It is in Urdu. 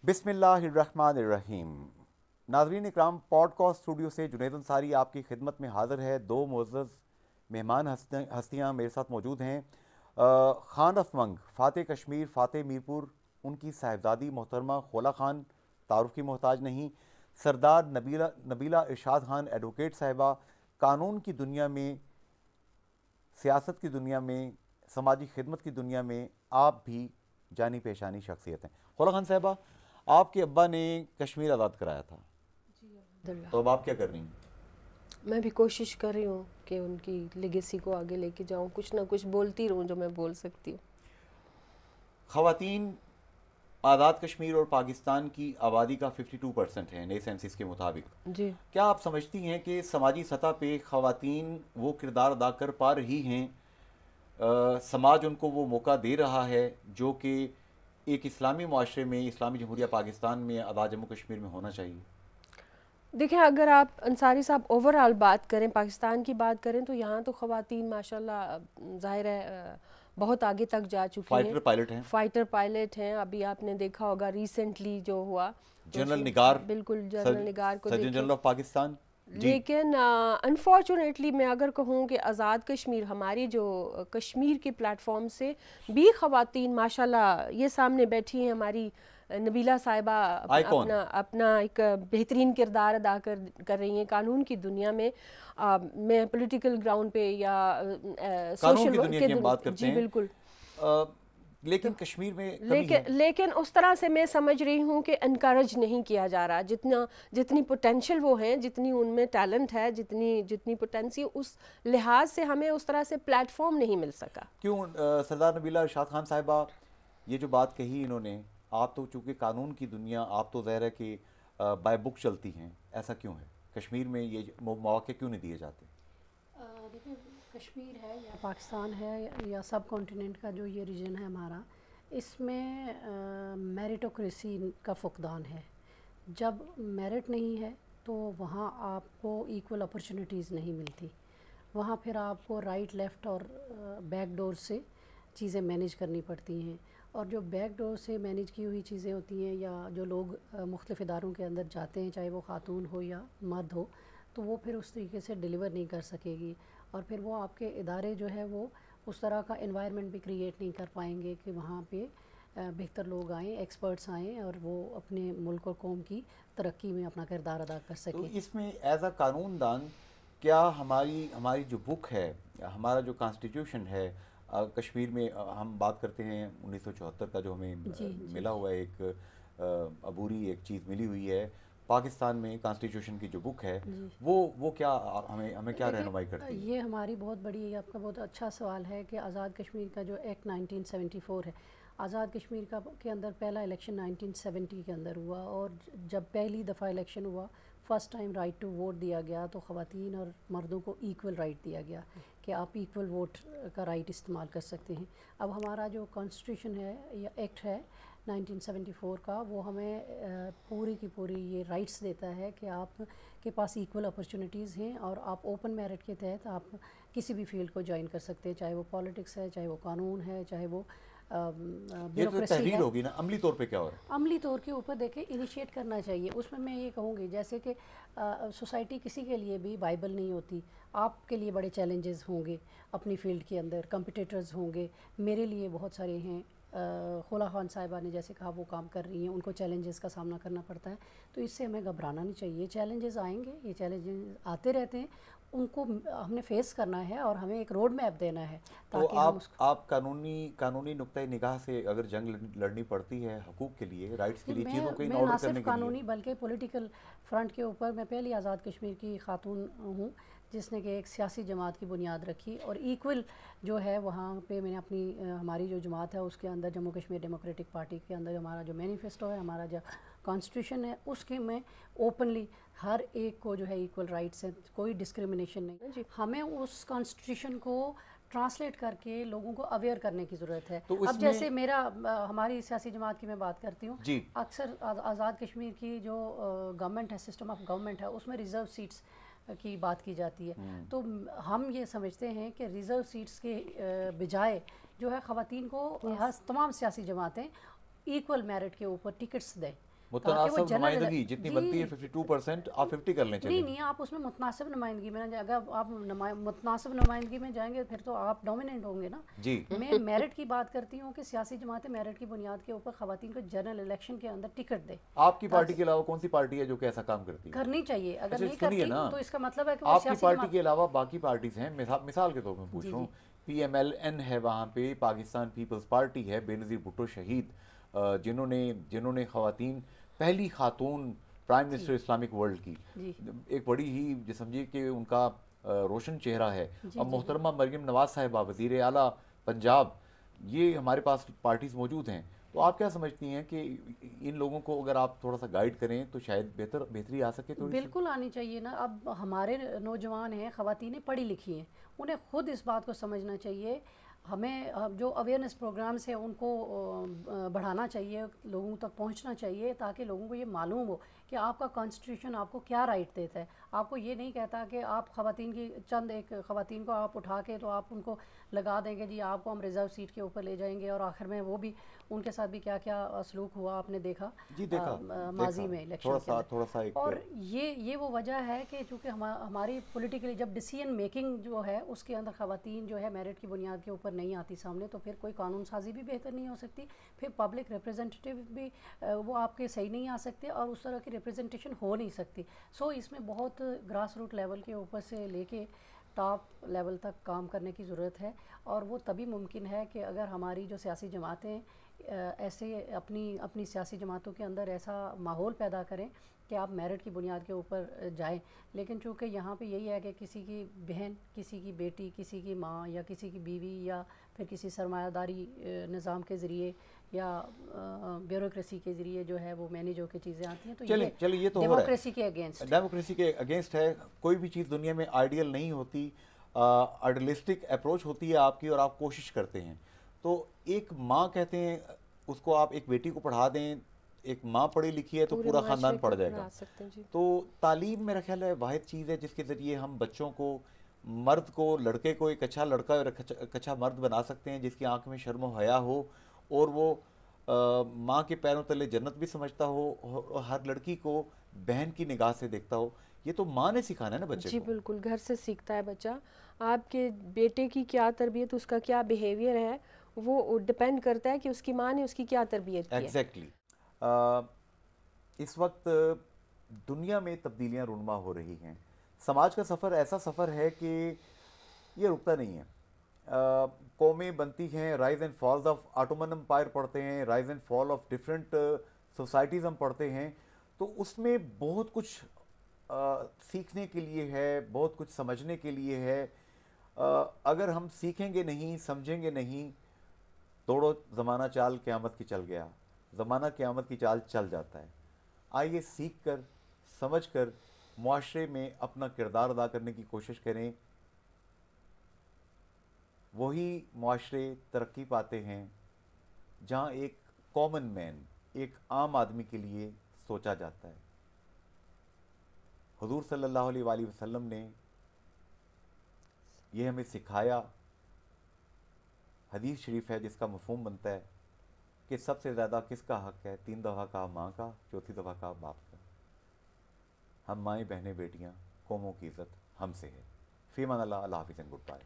بسم اللہ الرحمن الرحیم۔ ناظرین اکرام، پوڈ کاسٹ اسٹوڈیو سے جنید انصاری آپ کی خدمت میں حاضر ہے۔ دو معزز مہمان ہستیاں میرے ساتھ موجود ہیں۔ خان آف منگ، فاتح کشمیر، فاتح میرپور، ان کی صاحبزادی محترمہ خولا خان تعارف کی محتاج نہیں۔ سردار نبیلہ ارشاد خان ایڈوکیٹ صاحبہ، قانون کی دنیا میں، سیاست کی دنیا میں، سماجی خدمت کی دنیا میں آپ بھی جانی پہچانی شخصیت ہیں۔ خولا خان صاحبہ، آپ کے ابا نے کشمیر آزاد کرایا تھا، تو اب آپ کیا کر رہی ہیں؟ میں بھی کوشش کر رہی ہوں کہ ان کی لیگیسی کو آگے لے کے جاؤں، کچھ نہ کچھ بولتی رہوں جو میں بول سکتی ہوں۔ خواتین آزاد کشمیر اور پاکستان کی آبادی کا 52% ہے نئے سینسس کے مطابق۔ جی، کیا آپ سمجھتی ہیں کہ سماجی سطح پہ خواتین وہ کردار ادا کر پا رہی ہیں، سماج ان کو وہ موقع دے رہا ہے جو کہ ایک اسلامی معاشرے میں، اسلامی جمہوریہ پاکستان میں، آزاد جموں کشمیر میں ہونا چاہیے؟ دیکھیں، اگر آپ انصاری صاحب اوور آل بات کریں، پاکستان کی بات کریں، تو یہاں تو خواتین ماشاءاللہ ظاہر ہے بہت آگے تک جا چکی ہیں۔ فائٹر پائلٹ ہیں، فائٹر پائلٹ ہیں۔ ابھی آپ نے دیکھا ہوگا ریسنٹلی جو ہوا، جنرل نگار، بالکل جنرل نگار کو سرجن دیکھیں۔ General of Pakistan. لیکن انفارچونیٹلی میں اگر کہوں کہ آزاد کشمیر، ہماری جو کشمیر کے پلیٹ فارم سے بھی خواتین ماشاءاللہ یہ سامنے بیٹھی ہیں، ہماری نبیلہ صاحبہ اپنا ایک بہترین کردار ادا کر رہی ہیں قانون کی دنیا میں۔ میں پولیٹیکل گراؤنڈ پہ یا قانون سوشل کی دنیا کی ہم بات کرتے جی ہیں، بالکل، لیکن کشمیر میں کمی ہے۔ لیکن اس طرح سے میں سمجھ رہی ہوں کہ انکریج نہیں کیا جا رہا، جتنی پوٹینشیل وہ ہیں، جتنی ان میں ٹیلنٹ ہے، جتنی پوٹینسی، اس لحاظ سے ہمیں اس طرح سے پلیٹ فارم نہیں مل سکا۔ کیوں سردار نبیلہ ارشاد خان صاحبہ یہ جو بات کہی انہوں نے، آپ تو چونکہ قانون کی دنیا، آپ تو ظاہر ہے کہ بائی بک چلتی ہیں، ایسا کیوں ہے کشمیر میں یہ مواقع کیوں نہیں دیے جاتے؟ دیکھیں، کشمیر ہے یا پاکستان ہے یا سب کانٹیننٹ کا جو یہ ریجن ہے ہمارا، اس میں میریٹوکریسی کا فقدان ہے۔ جب میرٹ نہیں ہے تو وہاں آپ کو ایکول اپرچونیٹیز نہیں ملتی، وہاں پھر آپ کو رائٹ لیفٹ اور بیک ڈور سے چیزیں مینیج کرنی پڑتی ہیں، اور جو بیک ڈور سے مینیج کی ہوئی چیزیں ہوتی ہیں یا جو لوگ مختلف اداروں کے اندر جاتے ہیں، چاہے وہ خاتون ہو یا مرد ہو، تو وہ پھر اس طریقے سے ڈیلیور نہیں کر سکے گی، اور پھر وہ آپ کے ادارے جو ہے وہ اس طرح کا انوائرمنٹ بھی کریٹ نہیں کر پائیں گے کہ وہاں پہ بہتر لوگ آئیں، ایکسپرٹس آئیں اور وہ اپنے ملک اور قوم کی ترقی میں اپنا کردار ادا کر سکیں۔ تو اس میں ایز اے قانون دان کیا ہماری جو بک ہے، ہمارا جو کانسٹیٹیوشن ہے، کشمیر میں ہم بات کرتے ہیں 1974 کا جو ہمیں ملا ہوا ہے، ایک عبوری ایک چیز ملی ہوئی ہے، پاکستان میں کانسٹیٹیوشن کی جو بک ہے وہ کیا ہمیں کیا رہنمائی کرتی ہے؟ یہ ہماری بہت بڑی، آپ کا بہت اچھا سوال ہے کہ آزاد کشمیر کا جو ایکٹ 1974 ہے، آزاد کشمیر کے اندر پہلا الیکشن 1970 کے اندر ہوا، اور جب پہلی دفعہ الیکشن ہوا، first time right to vote دیا گیا، تو خواتین اور مردوں کو ایکول رائٹ دیا گیا کہ آپ ایکول ووٹ کا رائٹ استعمال کر سکتے ہیں۔ اب ہمارا جو کانسٹیٹیوشن ہے یا ایکٹ ہے 1974 کا، وہ ہمیں پوری کی پوری یہ رائٹس دیتا ہے کہ آپ کے پاس ایکول اپرچونیٹیز ہیں، اور آپ اوپن میرٹ کے تحت آپ کسی بھی فیلڈ کو جوائن کر سکتے ہیں، چاہے وہ پالیٹکس ہے، چاہے وہ قانون ہے، چاہے وہ یہ تو بیوروکریسی تحریر ہے۔ ہوگی نا، عملی طور پہ کیا ہو رہا ہے؟ عملی طور کے اوپر دیکھیں انیشیٹ کرنا چاہیے، اس میں یہ کہوں گی جیسے کہ سوسائٹی کسی کے لیے بھی وائبل نہیں ہوتی، آپ کے لیے بڑے چیلنجز ہوں گے اپنی فیلڈ کے اندر، کمپٹیٹرز ہوں گے، میرے لیے بہت سارے ہیں، خولا خان صاحبہ نے جیسے کہا وہ کام کر رہی ہیں، ان کو چیلنجز کا سامنا کرنا پڑتا ہے، تو اس سے ہمیں گھبرانا نہیں چاہیے۔ چیلنجز آئیں گے، یہ چیلنجز آتے رہتے ہیں، ان کو ہم نے فیس کرنا ہے اور ہمیں ایک روڈ میپ دینا ہے تو تاکہ ہم اس کو آپ قانونی نقطۂ نگاہ سے اگر جنگ لڑنی پڑتی ہے حقوق کے لیے، رائٹس کے لیے، چیزوں کو ان میں آرڈر نہ کرنے صرف کے لیے، قانونی بلکہ پولیٹیکل فرنٹ کے اوپر میں پہلی آزاد کشمیر کی خاتون ہوں جس نے کہ ایک سیاسی جماعت کی بنیاد رکھی، اور ایکول جو ہے وہاں پہ میں نے اپنی ہماری جو جماعت ہے اس کے اندر، جموں کشمیر ڈیموکریٹک پارٹی کے اندر، ہمارا جو مینیفیسٹو ہے، ہمارا جو کانسٹیٹیوشن ہے، اس کے میں اوپنلی ہر ایک کو جو ہے ایکول رائٹس ہیں، کوئی ڈسکریمنیشن نہیں۔ ہمیں اس کانسٹیٹیوشن کو ٹرانسلیٹ کر کے لوگوں کو اویئر کرنے کی ضرورت ہے۔ اب جیسے ہماری سیاسی جماعت کی میں بات کرتی ہوں، اکثر آزاد کشمیر کی جو گورنمنٹ ہے، سسٹم آف گورنمنٹ ہے، اس میں ریزرو سیٹس کی بات کی جاتی ہے، تو ہم یہ سمجھتے ہیں کہ ریزرو سیٹس کے بجائے جو ہے خواتین کو تمام سیاسی جماعتیں ایکول میرٹ کے اوپر ٹکٹس دیں، متناسب نمائندگی جتنی بنتی ہے 52% آپ 50 کر لیں. نہیں نہیں آپ اس میں متناسب نمائندگی میں اگر آپ متناسب نمائندگی میں جائیں گے پھر تو آپ ڈومیننٹ ہوں گے نا. جی میں میرٹ کی بات کرتی ہوں کہ سیاسی جماعتیں میرٹ کی بنیاد کے اوپر خواتین کو جنرل الیکشن کے اندر ٹکٹ دے. آپ کی پارٹی کے علاوہ کون سی پارٹی ہے جو کہ ایسا کام کرتی ہے؟ کرنی چاہیے. اگر نہیں سنیے کرتی نا، تو اس کا مطلب ہے کہ وہ آپ کی سیاسی پارٹی جماعت کے علاوہ باقی پارٹیز ہیں. مثال کے طور پر پوچھ رہا ہوں، پی ایم ایل این ہے وہاں پہ، پاکستان پیپلز پارٹی ہے، بے نظیر بھٹو شہید جنہوں نے خواتین، پہلی خاتون پرائم منسٹر اسلامک ورلڈ کی، ایک بڑی ہی جو سمجھیے کہ ان کا روشن چہرہ ہے. اب محترمہ مریم نواز صاحبہ وزیر اعلیٰ پنجاب، یہ ہمارے پاس پارٹیز موجود ہیں. تو آپ کیا سمجھتی ہیں کہ ان لوگوں کو اگر آپ تھوڑا سا گائیڈ کریں تو شاید بہتری آ سکے؟ تھوڑی بالکل آنی چاہیے نا. اب ہمارے نوجوان ہیں، خواتینیں پڑھی لکھی ہیں، انہیں خود اس بات کو سمجھنا چاہیے. ہمیں جو اویئرنیس پروگرامز ہیں ان کو بڑھانا چاہیے، لوگوں تک پہنچنا چاہیے تاکہ لوگوں کو یہ معلوم ہو کہ آپ کا کانسٹیٹیوشن آپ کو کیا رائٹ دیتا ہے. آپ کو یہ نہیں کہتا کہ آپ خواتین کی ایک خواتین کو آپ اٹھا کے تو آپ ان کو لگا دیں گے جی آپ کو ہم ریزرو سیٹ کے اوپر لے جائیں گے، اور آخر میں وہ بھی ان کے ساتھ بھی کیا کیا سلوک ہوا آپ نے دیکھا ماضی میں الیکشن کے اندر. اور یہ وہ وجہ ہے کہ چونکہ ہماری پولیٹیکلی جب ڈیسیژن میکنگ جو ہے اس کے اندر خواتین جو ہے میرٹ کی بنیاد کے اوپر نہیں آتی سامنے، تو پھر کوئی قانون سازی بھی بہتر نہیں ہو سکتی، پھر پبلک ریپرزنٹیٹیو بھی وہ آپ کے صحیح نہیں آ سکتے، اور اس طرح کی ریپرزنٹیشن ہو نہیں سکتی. سو اس میں بہت گراس روٹ لیول کے اوپر سے لے کے ٹاپ لیول تک کام کرنے کی ضرورت ہے. اور وہ تبھی ممکن ہے کہ اگر ہماری جو سیاسی جماعتیں ایسے اپنی سیاسی جماعتوں کے اندر ایسا ماحول پیدا کریں کہ آپ میرٹ کی بنیاد کے اوپر جائیں. لیکن چونکہ یہاں پہ یہی ہے کہ کسی کی بہن، کسی کی بیٹی، کسی کی ماں یا کسی کی بیوی یا پھر کسی سرمایہ داری نظام کے ذریعے یا بیوروکریسی کے ذریعے جو ہے وہ مینیج ہو کے چیزیں آتی ہیں، تو یہ تو ڈیموکریسی کے اگینسٹ ہے. کوئی بھی چیز دنیا میں آئیڈیل نہیں ہوتی، آئیڈیلسٹک اپروچ ہوتی ہے آپ کی، اور آپ کوشش کرتے ہیں. تو ایک ماں کہتے ہیں اس کو آپ ایک بیٹی کو پڑھا دیں، ایک ماں پڑھی لکھی ہے تو پورا خاندان پڑھ جائے گا. تو تعلیم میرا خیال ہے واحد چیز ہے جس کے ذریعے ہم بچوں کو، مرد کو، لڑکے کو ایک اچھا لڑکا اور ایک اچھا مرد بنا سکتے ہیں، جس کی آنکھ میں شرم و حیا ہو، اور وہ ماں کے پیروں تلے جنت بھی سمجھتا ہو، اور ہر لڑکی کو بہن کی نگاہ سے دیکھتا ہو. یہ تو ماں نے سکھانا ہے نا بچے کو. جی بالکل، گھر سے سیکھتا ہے بچہ. آپ کے بیٹے کی کیا تربیت، اس کا کیا بیہیویئر ہے، وہ ڈپینڈ کرتا ہے کہ اس کی ماں نے اس کی کیا تربیت کی ہے. ایگزیکٹلی. اس وقت دنیا میں تبدیلیاں رونما ہو رہی ہیں. سماج کا سفر ایسا سفر ہے کہ یہ رکتا نہیں ہے. قومیں بنتی ہیں، rise and falls of Ottoman empire پڑھتے ہیں، rise and fall of different societies ہم پڑھتے ہیں. تو اس میں بہت کچھ سیکھنے کے لیے ہے، بہت کچھ سمجھنے کے لیے ہے. اگر ہم سیکھیں گے نہیں، سمجھیں گے نہیں، توڑو زمانہ چال قیامت کی چل گیا. زمانہ قیامت کی چال چل جاتا ہے. آئیے سیکھ کر، سمجھ کر معاشرے میں اپنا کردار ادا کرنے کی کوشش کریں. وہی معاشرے ترقی پاتے ہیں جہاں ایک کامن مین، ایک عام آدمی کے لیے سوچا جاتا ہے. حضور صلی اللہ علیہ وآلہ وسلم نے یہ ہمیں سکھایا. حدیث شریف ہے جس کا مفہوم بنتا ہے کہ سب سے زیادہ کس کا حق ہے؟ 3 دفعہ کہا ماں کا، 4تھی دفعہ کہا باپ کا. ہم مائیں، بہنیں، بیٹیاں، قوموں کی عزت ہم سے ہے. فی امان اللہ. اللہ حافظ اینڈ گڈ بائے.